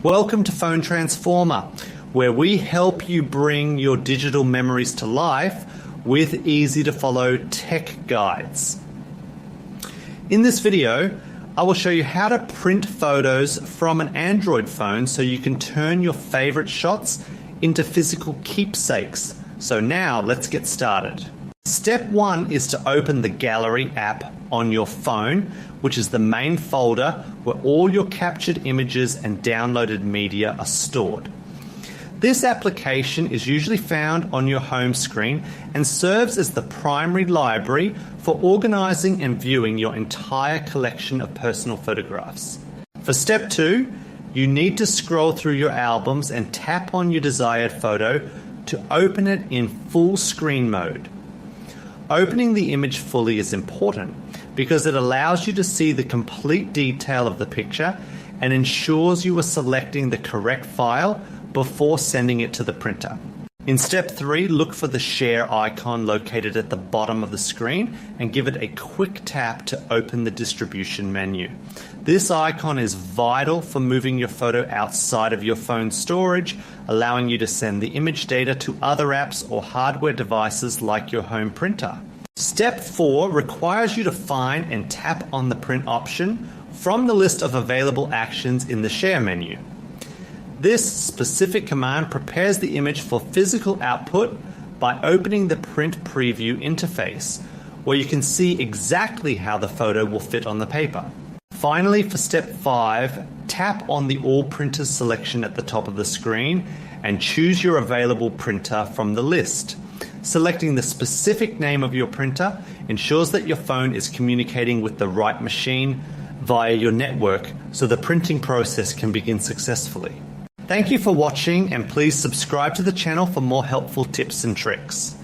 Welcome to Phone Transformer, where we help you bring your digital memories to life with easy-to-follow tech guides. In this video, I will show you how to print photos from an Android phone so you can turn your favorite shots into physical keepsakes. So now let's get started. Step 1 is to open the Gallery app on your phone, which is the main folder where all your captured images and downloaded media are stored. This application is usually found on your home screen and serves as the primary library for organizing and viewing your entire collection of personal photographs. For step 2, you need to scroll through your albums and tap on your desired photo to open it in full screen mode. Opening the image fully is important because it allows you to see the complete detail of the picture and ensures you are selecting the correct file before sending it to the printer. In step 3, look for the share icon located at the bottom of the screen and give it a quick tap to open the distribution menu. This icon is vital for moving your photo outside of your phone storage, allowing you to send the image data to other apps or hardware devices like your home printer. Step 4 requires you to find and tap on the print option from the list of available actions in the share menu. This specific command prepares the image for physical output by opening the print preview interface, where you can see exactly how the photo will fit on the paper. Finally, for step 5, tap on the All Printers selection at the top of the screen and choose your available printer from the list. Selecting the specific name of your printer ensures that your phone is communicating with the right machine via your network so the printing process can begin successfully. Thank you for watching, and please subscribe to the channel for more helpful tips and tricks.